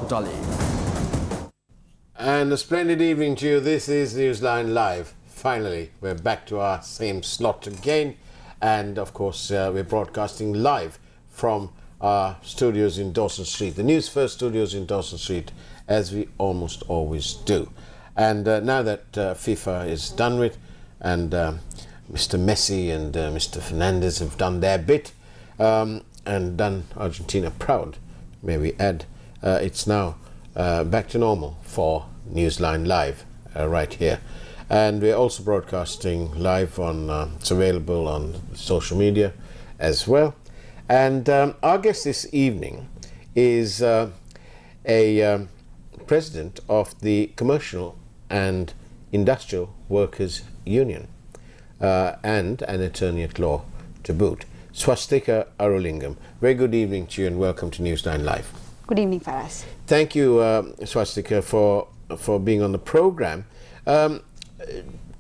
Newsfirst.lk. And a splendid evening to you. This is Newsline Live. Finally, we're back to our same slot again. And of course, we're broadcasting live from our studios in Dawson Street, the Newsfirst studios in Dawson Street, as we almost always do. And now that FIFA is done with, and Mr. Messi and Mr. Fernandez have done their bit and done Argentina proud, may we add, it's now back to normal for Newsline Live right here. And we're also broadcasting live on, it's available on social media as well. And our guest this evening is a president of the Commercial and Industrial Workers Union and an attorney at law to boot. Swasthika Arulingam. Very good evening to you and welcome to Newsline Live. Good evening, Faraz. Thank you, Swasthika, for being on the program.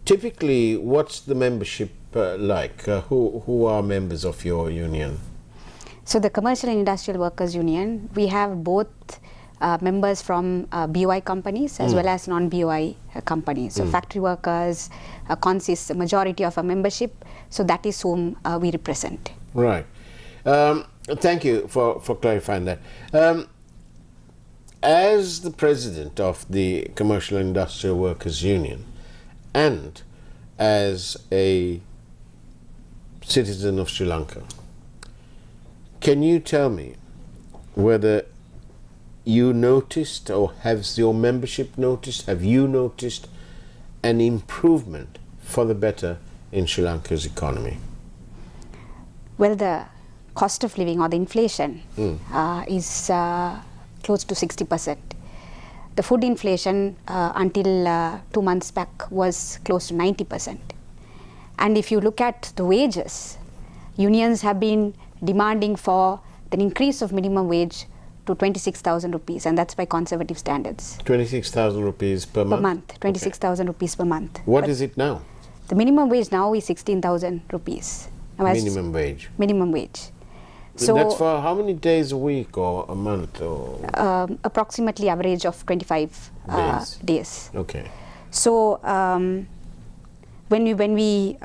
Typically, what's the membership like? Who are members of your union? So the Commercial and Industrial Workers Union, we have both members from BOI companies as well as non-BOI companies. So factory workers consists a majority of our membership. So that is whom we represent. Right. Thank you for clarifying that. As the president of the Commercial and Industrial Workers Union and as a citizen of Sri Lanka, can you tell me whether you noticed, or has your membership noticed, have you noticed an improvement for the better in Sri Lanka's economy? Well, the cost of living or the inflation is close to 60%. The food inflation until 2 months back was close to 90%. And if you look at the wages, unions have been demanding for the increase of minimum wage to 26,000 rupees, and that's by conservative standards. 26,000 rupees per month? Per month, 26,000 rupees per month. What is it now? The minimum wage now is 16,000 rupees. Minimum wage? Minimum wage. So that's for how many days a week or a month? Or approximately average of 25 days. Okay. So when we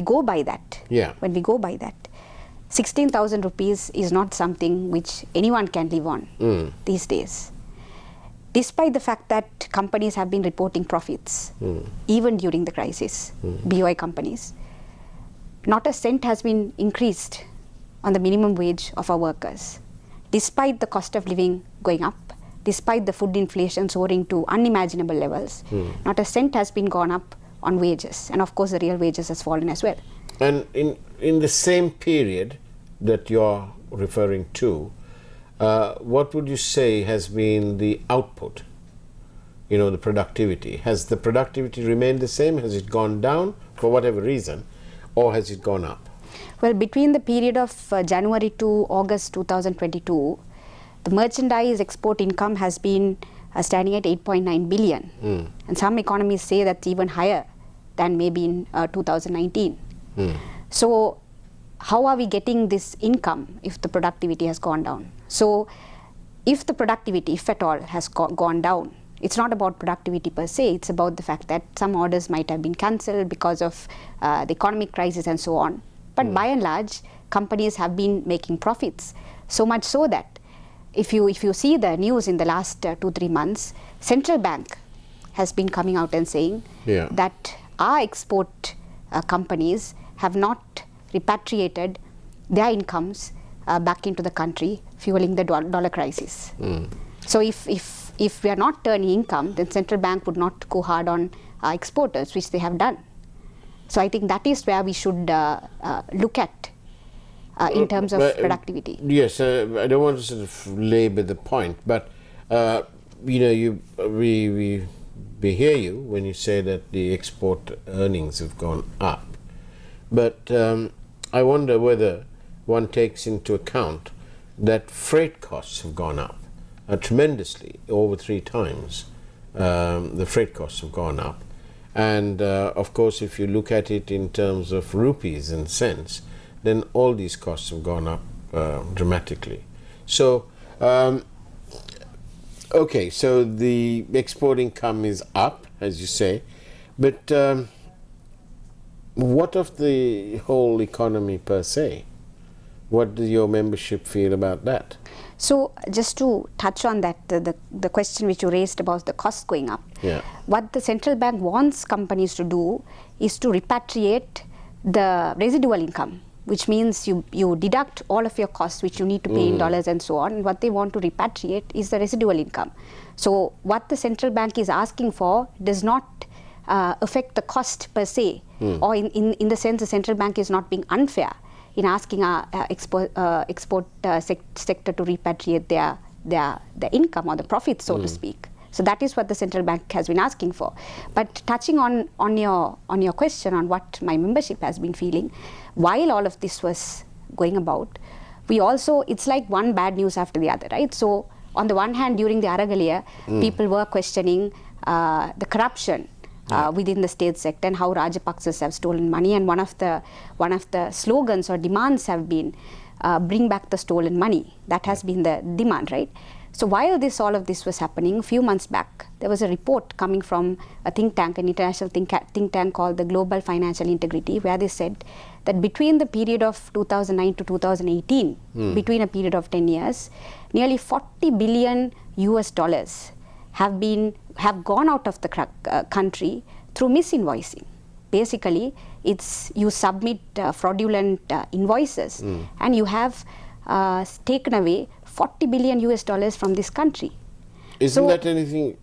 go by that, 16,000 rupees is not something which anyone can live on these days. Despite the fact that companies have been reporting profits, even during the crisis, BOI companies, not a cent has been increased on the minimum wage of our workers. Despite the cost of living going up, despite the food inflation soaring to unimaginable levels, not a cent has been gone up on wages. And of course, the real wages has fallen as well. And in the same period that you're referring to, what would you say has been the output, the productivity? Has the productivity remained the same? Has it gone down for whatever reason, or has it gone up? Well, between the period of January to August 2022, the merchandise export income has been standing at 8.9 billion. And some economists say that's even higher than maybe in 2019. So how are we getting this income if the productivity has gone down? So if the productivity, if at all, has gone down, it's not about productivity per se, it's about the fact that some orders might have been cancelled because of the economic crisis and so on. But by and large, companies have been making profits. So much so that if you see the news in the last 2-3 months, Central Bank has been coming out and saying that our export companies have not repatriated their incomes back into the country, fueling the dollar crisis. So if we are not turning income, then Central Bank would not go hard on our exporters, which they have done. So I think that is where we should look at in terms of productivity. Yes, I don't want to sort of labor the point, but we hear you when you say that the export earnings have gone up. But I wonder whether one takes into account that freight costs have gone up tremendously, over 3 times. The freight costs have gone up. And of course, if you look at it in terms of rupees and cents, then all these costs have gone up dramatically. So Okay, so the export income is up, as you say, but what of the whole economy per se? What does your membership feel about that? So just to touch on that, the question which you raised about the cost going up, what the central bank wants companies to do is to repatriate the residual income, which means you deduct all of your costs which you need to pay in dollars and so on. And what they want to repatriate is the residual income. So what the central bank is asking for does not affect the cost per se, or in the sense the central bank is not being unfair in asking our export sector to repatriate their income or the profits, so to speak. So that is what the central bank has been asking for. But touching on your question on what my membership has been feeling, while all of this was going about, we also, it's like one bad news after the other, right? So on the one hand, during the Aragalia, people were questioning the corruption within the state sector and how Rajapaksas have stolen money, and one of the slogans or demands have been bring back the stolen money. That has been the demand, right? So while all of this was happening, a few months back, there was a report coming from a think tank, an international think tank called the Global Financial Integrity, where they said that between the period of 2009 to 2018, between a period of 10 years, nearly $40 billion have gone out of the country through misinvoicing. Basically, it's you submit fraudulent invoices and you have taken away $40 billion from this country. Isn't that anything?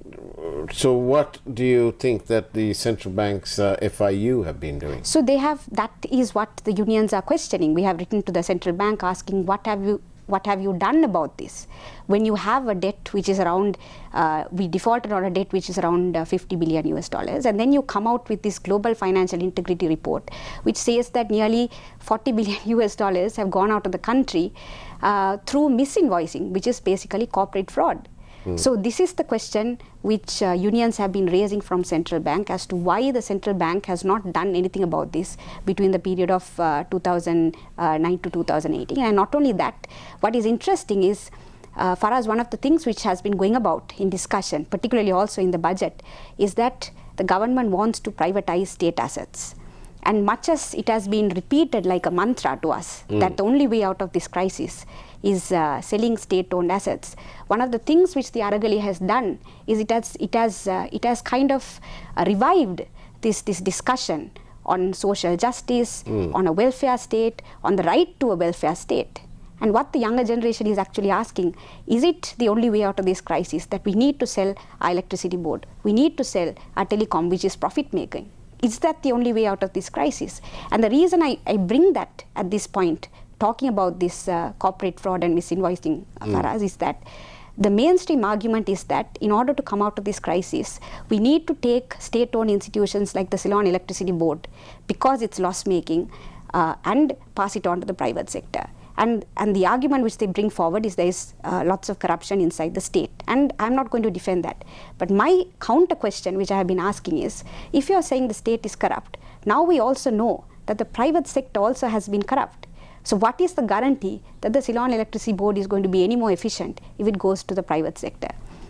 So what do you think that the central bank's FIU have been doing? So they have, that is what the unions are questioning. We have written to the central bank asking what have you done about this? When you have a debt which is around, we defaulted on a debt which is around $50 billion, and then you come out with this Global Financial Integrity report, which says that nearly $40 billion have gone out of the country through misinvoicing, which is basically corporate fraud. So this is the question which unions have been raising from central bank as to why the central bank has not done anything about this between the period of 2009 to 2018. And not only that, what is interesting is, Faraz, one of the things which has been going about in discussion, particularly also in the budget, is that the government wants to privatize state assets. And much as it has been repeated like a mantra to us, that the only way out of this crisis is selling state-owned assets. One of the things which the Aragali has done is it has kind of revived this discussion on social justice, on a welfare state, on the right to a welfare state. And what the younger generation is actually asking, is it the only way out of this crisis that we need to sell our electricity board? We need to sell our telecom, which is profit-making. Is that the only way out of this crisis? And the reason I bring that at this point, talking about this corporate fraud and misinvoicing, Faraz, is that the mainstream argument is that in order to come out of this crisis, we need to take state-owned institutions like the Ceylon Electricity Board, because it's loss-making, and pass it on to the private sector. And the argument which they bring forward is there is lots of corruption inside the state. And I'm not going to defend that. But my counter question, which I have been asking, is, if you're saying the state is corrupt, now we also know that the private sector also has been corrupt. So what is the guarantee that the Ceylon Electricity Board is going to be any more efficient if it goes to the private sector?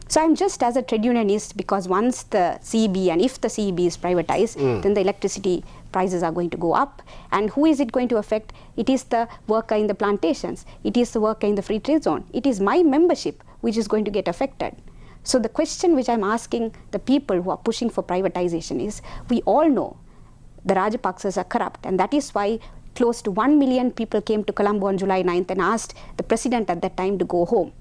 So I'm just as a trade unionist, because once the CEB, and if the CEB is privatized, then the electricity prices are going to go up. And who is it going to affect? It is the worker in the plantations. It is the worker in the free trade zone. It is my membership which is going to get affected. So the question which I'm asking the people who are pushing for privatization is, we all know the Rajapaksas are corrupt, and that is why close to 1 million people came to Colombo on July 9th and asked the president at that time to go home.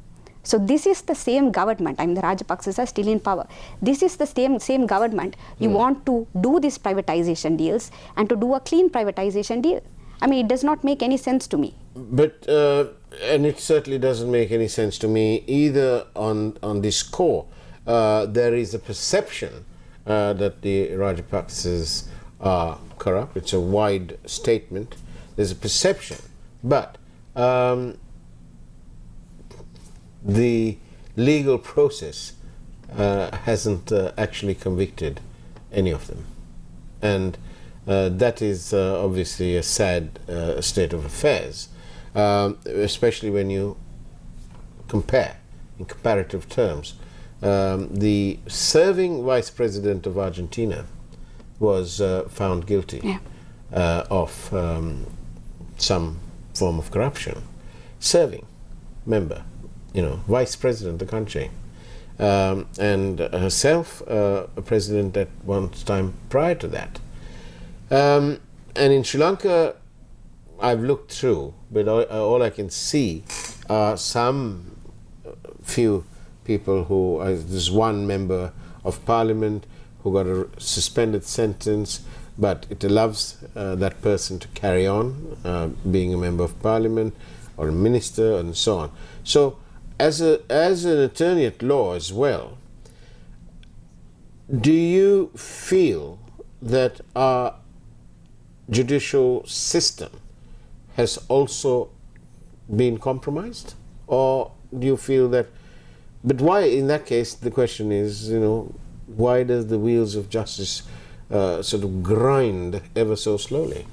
So this is the same government. I mean, the Rajapaksas are still in power. This is the same government. You want to do these privatization deals and to do a clean privatization deal. I mean, it does not make any sense to me. But, and it certainly doesn't make any sense to me either on this score. There is a perception that the Rajapaksas are corrupt. It's a wide statement. There's a perception. But the legal process hasn't actually convicted any of them. And that is obviously a sad state of affairs, especially when you compare, in comparative terms, the serving vice president of Argentina was found guilty of some form of corruption. Serving member, vice president of the country, and herself a president at one time prior to that. And in Sri Lanka, I've looked through, but all I can see are some few people who, there's one member of parliament who got a suspended sentence, but it allows that person to carry on being a member of parliament or a minister and so on. So as an attorney at law as well, do you feel that our judicial system has also been compromised? Or do you feel that, but why in that case, the question is, why does the wheels of justice sort of grind ever so slowly?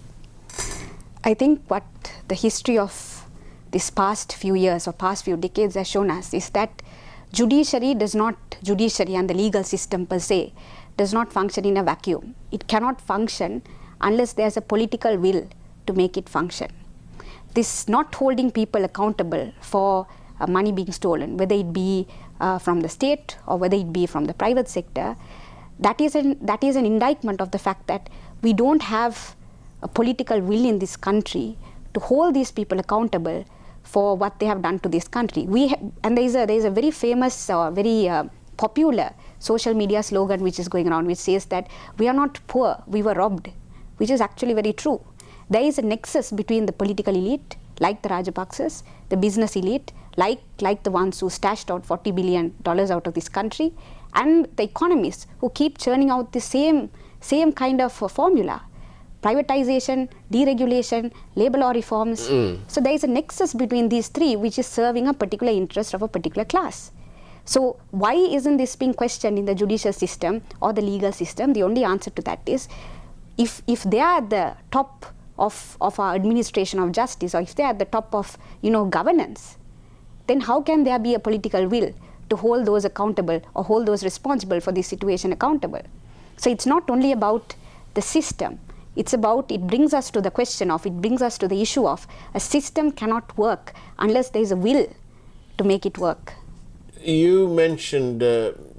I think what the history of this past few years or past few decades has shown us is that judiciary and the legal system per se does not function in a vacuum. It cannot function unless there's a political will to make it function. This not holding people accountable for money being stolen, whether it be from the state or whether it be from the private sector, that is an indictment of the fact that we don't have a political will in this country to hold these people accountable for what they have done to this country. And there is a very famous, very popular social media slogan which is going around, which says that we are not poor, we were robbed, which is actually very true. There is a nexus between the political elite, like the Rajapaksas, the business elite, like the ones who stashed out $40 billion out of this country, and the economists who keep churning out the same kind of formula. Privatization, deregulation, labor law reforms. So there is a nexus between these three which is serving a particular interest of a particular class. So why isn't this being questioned in the judicial system or the legal system? The only answer to that is, if they are at the top of our administration of justice, or if they are at the top of governance, then how can there be a political will to hold those accountable or hold those responsible for this situation accountable? So it's not only about the system. It brings us to the issue of a system cannot work unless there is a will to make it work. You mentioned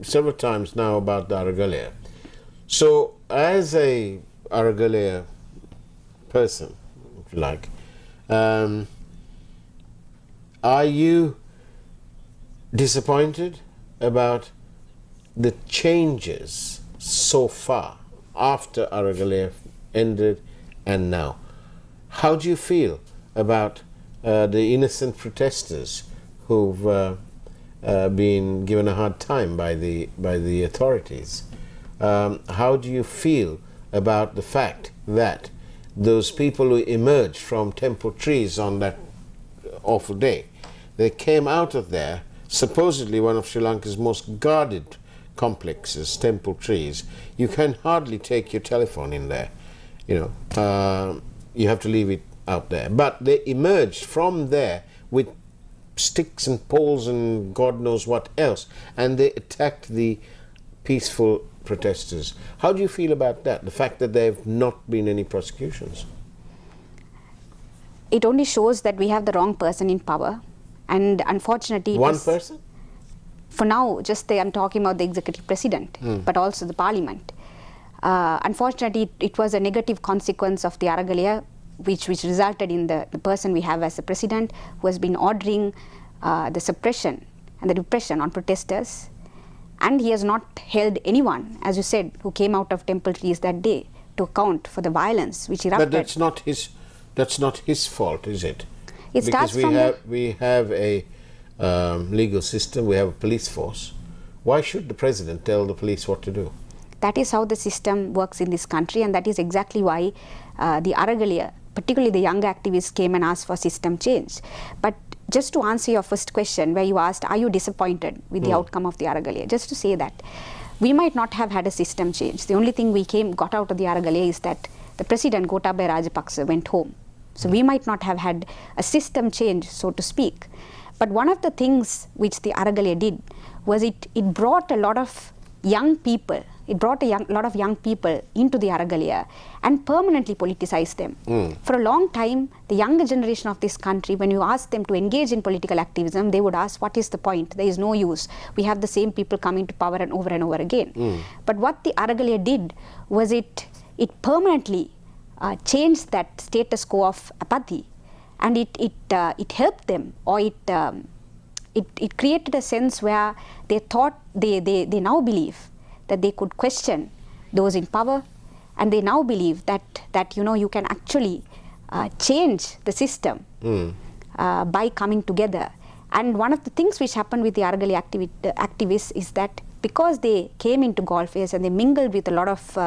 several times now about the Aragalaya. So as a Aragalaya person, if you like, are you disappointed about the changes so far after Aragalaya ended and now? How do you feel about the innocent protesters who've been given a hard time by the authorities? How do you feel about the fact that those people who emerged from temple trees on that awful day, they came out of there, supposedly one of Sri Lanka's most guarded complexes, temple trees. You can hardly take your telephone in there. You have to leave it out there. But they emerged from there with sticks and poles and God knows what else, and they attacked the peaceful protesters. How do you feel about that, the fact that there have not been any prosecutions? It only shows that we have the wrong person in power, and unfortunately one person? For now, I'm talking about the executive president, but also the parliament. Unfortunately, it was a negative consequence of the Aragalaya, which resulted in the person we have as the president, who has been ordering the suppression and the repression on protesters, and he has not held anyone, as you said, who came out of temple trees that day to account for the violence which erupted. But that's not his fault, is it? It because starts we have a legal system, we have a police force. Why should the president tell the police what to do? That is how the system works in this country, and that is exactly why the Aragalaya, particularly the young activists, came and asked for system change. But just to answer your first question, where you asked, are you disappointed with the outcome of the Aragalaya? Just to say that we might not have had a system change. The only thing got out of the Aragalaya is that the president, Gotabaya Rajapaksa, went home. So we might not have had a system change, so to speak. But one of the things which the Aragalaya did was it brought a lot of young people, lot of young people into the Aragalaya and permanently politicized them. For a long time, the younger generation of this country, when you ask them to engage in political activism, they would ask, what is the point? There is no use. We have the same people coming to power and over again. But what the Aragalaya did was it permanently changed that status quo of apathy, and it helped them, or it created a sense where they thought, they now believe that they could question those in power, and they now believe that you can actually change the system by coming together. And one of the things which happened with the Aragalaya activists is that because they came into Golfers and they mingled with a lot of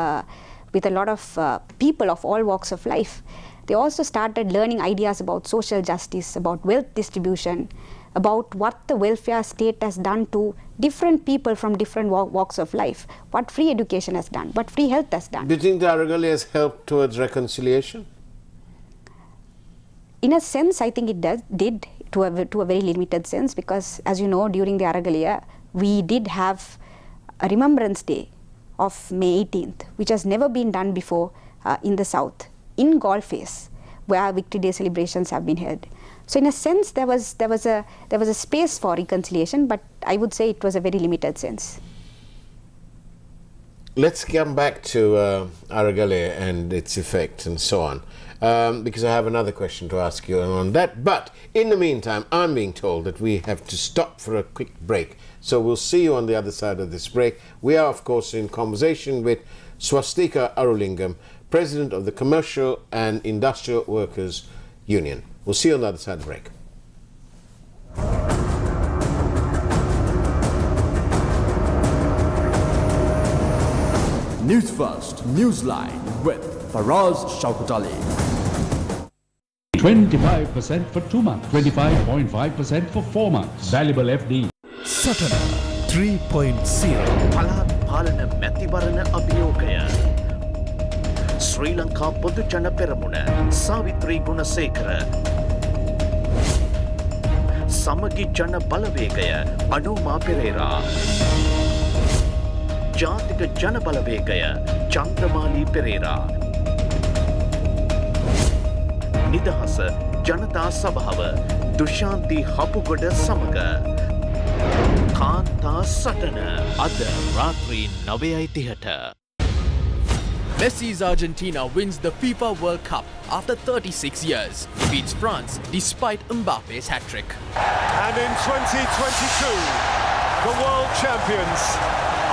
people of all walks of life, they also started learning ideas about social justice, about wealth distribution, about what the welfare state has done to different people from different walks of life, what free education has done, what free health has done. Do you think the Aragalaya has helped towards reconciliation? In a sense, I think it did to a very limited sense, because as you know, during the Aragalaya, we did have a Remembrance Day of May 18th, which has never been done before in the South, in Golfers, where Victory Day celebrations have been held. So in a sense, there was a space for reconciliation, but I would say it was a very limited sense. Let's come back to Aragalaya and its effect and so on, because I have another question to ask you on that. But in the meantime, I'm being told that we have to stop for a quick break. So we'll see you on the other side of this break. We are, of course, in conversation with Swasthika Arulingam, President of the Commercial and Industrial Workers Union. We'll see you on the other side of the break. News First, Newsline with Faraz Shaukutali. 25% for 2 months, 25.5% for 4 months. Valuable FD. Sutton 3.0. පළාත් පාලන මැතිවරණ අභියෝගය ශ්‍රී ලංකා පොදු ජන පෙරමුණ සාවිත්‍රී ගුණසේකර සමගි ජන බලවේගය අනෝමා පෙරේරා ජාතික ජන බලවේගය චන්ද්‍රමාලී පෙරේරා නිදහස ජනතා සභාව දුෂාන්ති හපුගොඩ සමග කාන්තා සටන අද රාත්‍රී 9:30ට. Messi's Argentina wins the FIFA World Cup after 36 years, defeats France despite Mbappe's hat-trick. And in 2022, the world champions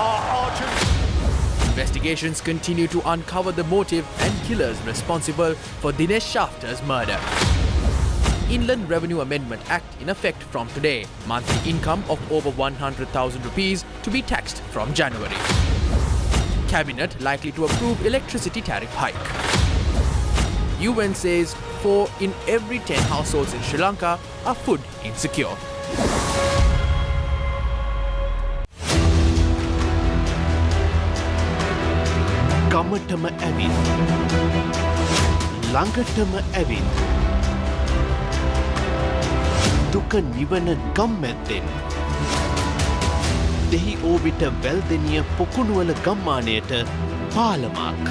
are Argentina. Investigations continue to uncover the motive and killers responsible for Dinesh Shafter's murder. Inland Revenue Amendment Act in effect from today. Monthly income of over 100,000 rupees to be taxed from January. Cabinet likely to approve electricity tariff hike. UN says 4 in every 10 households in Sri Lanka are food insecure. ගමටම ඇවිත් ළඟටම ඇවිත් දුක නිවන ගම්මැද්දෙන් දෙහි ඕවිට වැල්දෙනිය පොකුණුවල ගම්මානයට පාලමක්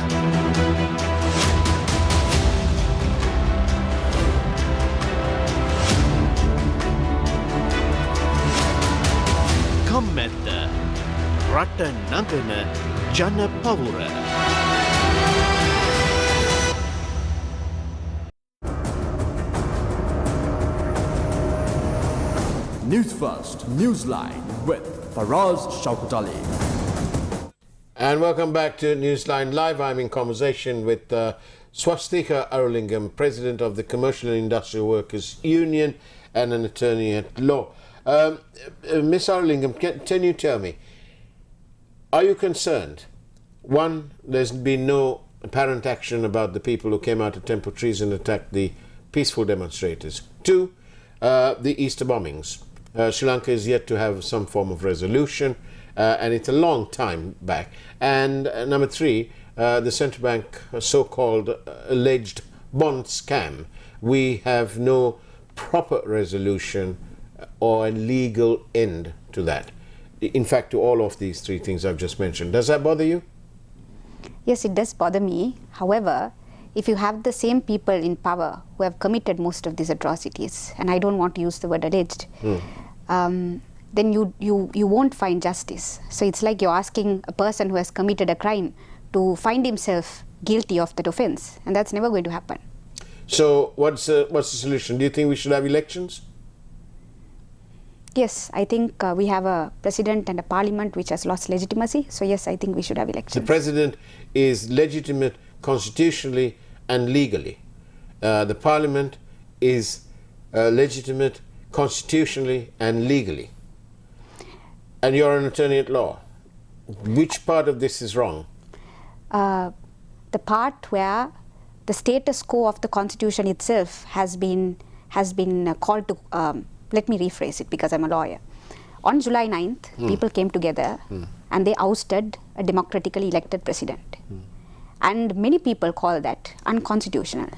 ගම්මැද්ද රට නගන ජන පවුර News First, Newsline with Faraz Shaukutali. And welcome back to Newsline Live. I'm in conversation with Swasthika Arulingam, President of the Commercial and Industrial Workers Union and an attorney at law. Ms. Arulingam, can you tell me, are you concerned? One, there's been no apparent action about the people who came out of Temple Trees and attacked the peaceful demonstrators. Two, the Easter bombings. Sri Lanka is yet to have some form of resolution, and it's a long time back. And number three, the central bank so-called alleged bond scam. We have no proper resolution or a legal end to that? In fact, to all of these three things I've just mentioned. Does that bother you? Yes, it does bother me. However, if you have the same people in power who have committed most of these atrocities, and I don't want to use the word alleged, then you won't find justice. So it's like you're asking a person who has committed a crime to find himself guilty of that offense, and that's never going to happen. So what's the solution? Do you think we should have elections? Yes, I think we have a president and a parliament which has lost legitimacy. So yes, I think we should have elections. The president is legitimate constitutionally and legally. The parliament is legitimate constitutionally and legally. And you're an attorney at law. Which part of this is wrong? The part where the status quo of the constitution itself has been called to. Let me rephrase it because I'm a lawyer. On July 9th, people came together and they ousted a democratically elected president. And many people call that unconstitutional.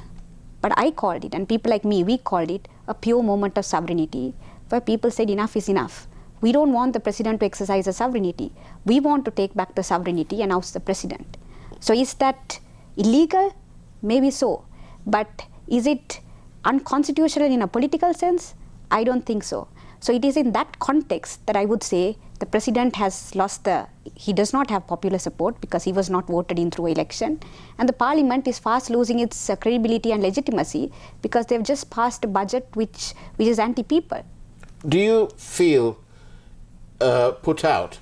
But I called it, and people like me, we called it a pure moment of sovereignty, where people said enough is enough. We don't want the president to exercise a sovereignty. We want to take back the sovereignty and oust the president. So is that illegal? Maybe so. But is it unconstitutional in a political sense? I don't think so. So it is in that context that I would say the president has lost he does not have popular support because he was not voted in through election. And the parliament is fast losing its credibility and legitimacy because they've just passed a budget which is anti-people. Do you feel put out?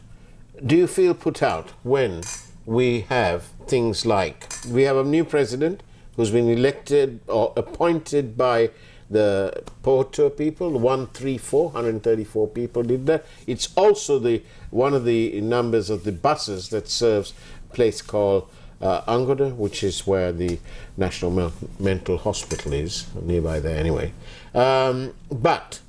Do you feel put out when we have things like, we have a new president who's been elected or appointed by the Porto people, 134 people did that. It's also one of the numbers of the buses that serves a place called Angoda, which is where the National Mental Hospital is, nearby there anyway. But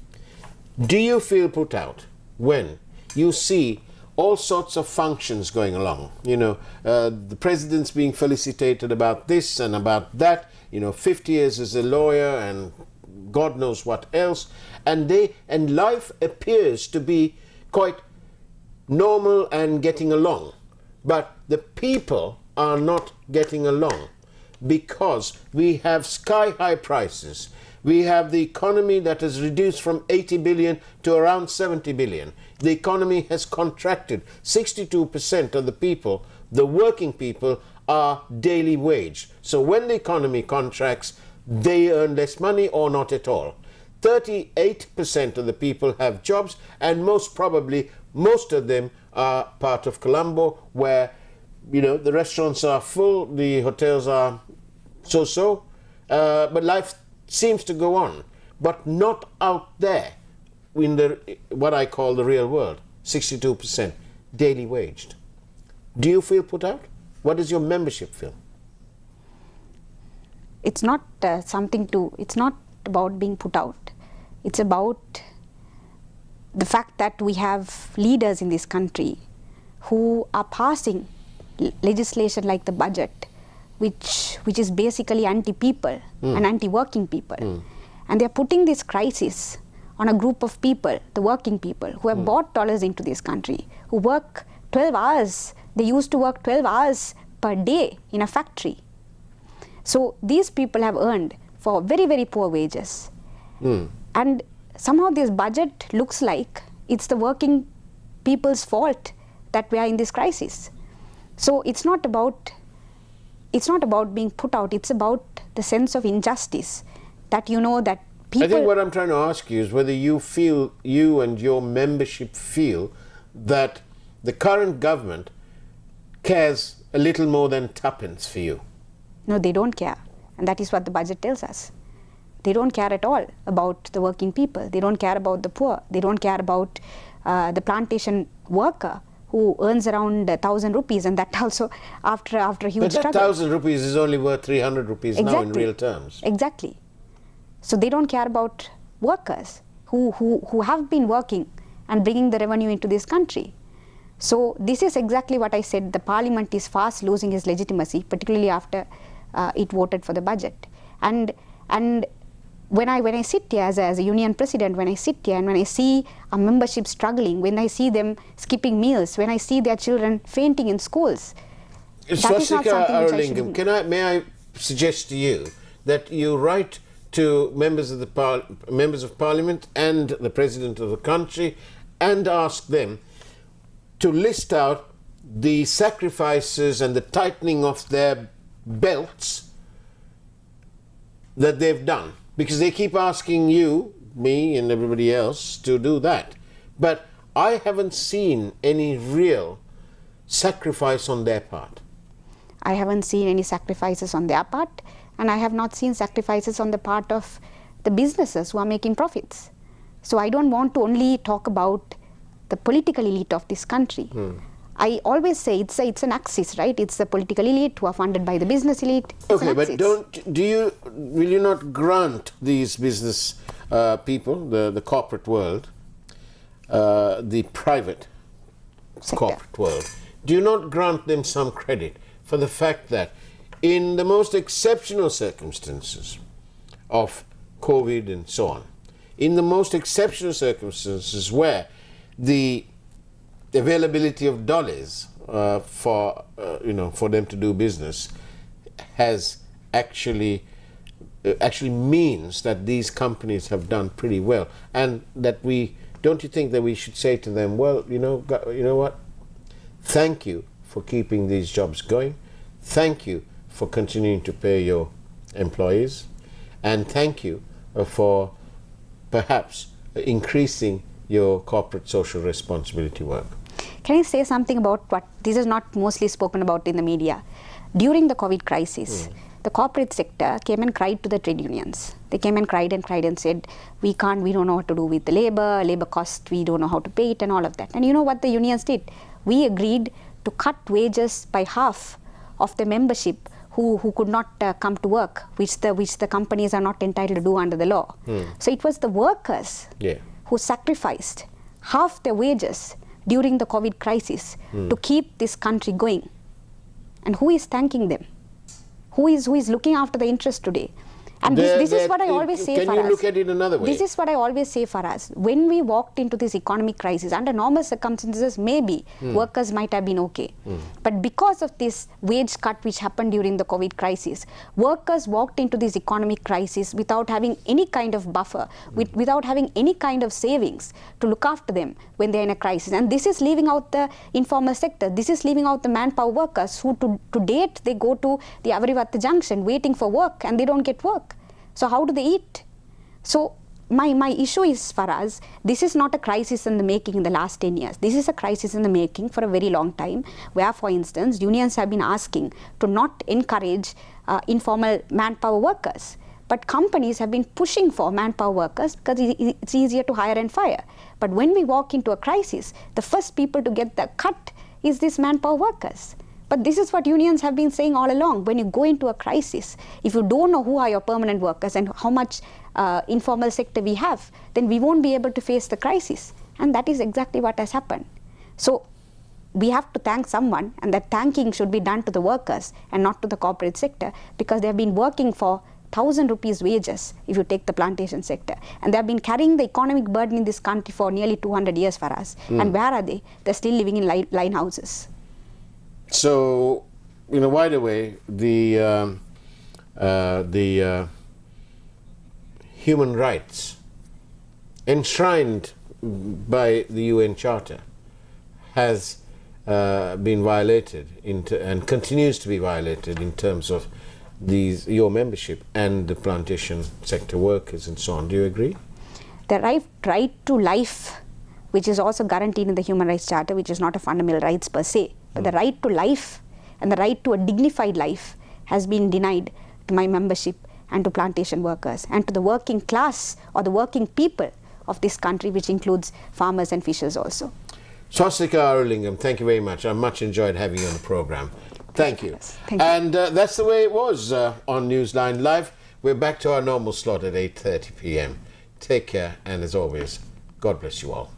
do you feel put out when you see all sorts of functions going along? You know, the president's being felicitated about this and about that, 50 years as a lawyer and God knows what else, and life appears to be quite normal and getting along, but the people are not getting along because we have sky-high prices. We have the economy that has reduced from 80 billion to around 70 billion. The economy has contracted. 62% of the people, the working people, are daily wage. So when the economy contracts, they earn less money or not at all. 38% of the people have jobs, and most probably most of them are part of Colombo, where the restaurants are full, the hotels are so-so, but life seems to go on, but not out there in what I call the real world. 62% daily waged. Do you feel put out? What does your membership feel? It's not it's not about being put out. It's about the fact that we have leaders in this country who are passing legislation like the budget, which is basically anti-people and anti-working people. And they're putting this crisis on a group of people, the working people, who have bought dollars into this country, who work 12 hours. They used to work 12 hours per day in a factory. So these people have earned for very, very poor wages. And somehow this budget looks like it's the working people's fault that we are in this crisis. So it's not about being put out, it's about the sense of injustice that that people... I think what I'm trying to ask you is whether you and your membership feel that the current government cares a little more than tuppence for you. No, they don't care. And that is what the budget tells us. They don't care at all about the working people. They don't care about the poor. They don't care about the plantation worker who earns around 1,000 rupees, and that also after a huge struggle. But that 1,000 rupees is only worth 300 rupees now in real terms. Exactly. So they don't care about workers who have been working and bringing the revenue into this country. So this is exactly what I said. The parliament is fast losing its legitimacy, particularly after it voted for the budget. And when I sit here as a union president, when I sit here and when I see our membership struggling, when I see them skipping meals, when I see their children fainting in schools, that is not Swasthika something which I should Arulingam, do. may I suggest to you that you write to members of Parliament and the President of the country and ask them to list out the sacrifices and the tightening of their belts that they've done, because they keep asking you, me and everybody else to do that, but I haven't seen any real sacrifice on their part. I haven't seen any sacrifices on their part, and I have not seen sacrifices on the part of the businesses who are making profits. So I don't want to only talk about the political elite of this country. I always say it's an axis, right? It's the political elite who are funded by the business elite. It's Okay, an but axis. will you not grant these business people, the corporate world, the private Sector. corporate world, do you not grant them some credit for the fact that in the most exceptional circumstances of COVID and so on, in the most exceptional circumstances where the availability of dollars for them to do business has actually means that these companies have done pretty well, and that don't you think that we should say to them, well, you know what, thank you for keeping these jobs going, thank you for continuing to pay your employees, and thank you for perhaps increasing your corporate social responsibility work. Can I say something about what this is not mostly spoken about in the media? During the COVID crisis, the corporate sector came and cried to the trade unions. They came and cried and said, we don't know what to do with the labor cost, we don't know how to pay it and all of that. And you know what the unions did? We agreed to cut wages by half of the membership who could not come to work, which the companies are not entitled to do under the law. So it was the workers who sacrificed half their wages during the COVID crisis to keep this country going. And who is thanking them? Who is looking after the interest today? And this is what I always say for us. Can you look at it another way? This is what I always say for us. When we walked into this economic crisis, under normal circumstances, maybe workers might have been okay. But because of this wage cut which happened during the COVID crisis, workers walked into this economic crisis without having any kind of buffer, without having any kind of savings to look after them when they're in a crisis. And this is leaving out the informal sector. This is leaving out the manpower workers who to date, they go to the Avarivatta junction waiting for work and they don't get work. So how do they eat? So my issue is for us, this is not a crisis in the making in the last 10 years. This is a crisis in the making for a very long time, where, for instance, unions have been asking to not encourage informal manpower workers. But companies have been pushing for manpower workers because it's easier to hire and fire. But when we walk into a crisis, the first people to get the cut is these manpower workers. But this is what unions have been saying all along. When you go into a crisis, if you don't know who are your permanent workers and how much informal sector we have, then we won't be able to face the crisis. And that is exactly what has happened. So we have to thank someone, and that thanking should be done to the workers and not to the corporate sector, because they have been working for 1,000 rupees wages if you take the plantation sector. And they have been carrying the economic burden in this country for nearly 200 years for us. And where are they? They're still living in line houses. So, in a wider way, the human rights enshrined by the UN Charter has been violated and continues to be violated in terms of your membership and the plantation sector workers and so on. Do you agree? The right to life, which is also guaranteed in the Human Rights Charter, which is not a fundamental rights per se, but the right to life and the right to a dignified life has been denied to my membership and to plantation workers and to the working class or the working people of this country, which includes farmers and fishers also. Swasthika Arulingam, thank you very much. I much enjoyed having you on the program. Thank you. Thank you. And that's the way it was on Newsline Live. We're back to our normal slot at 8:30 p.m. Take care, and as always, God bless you all.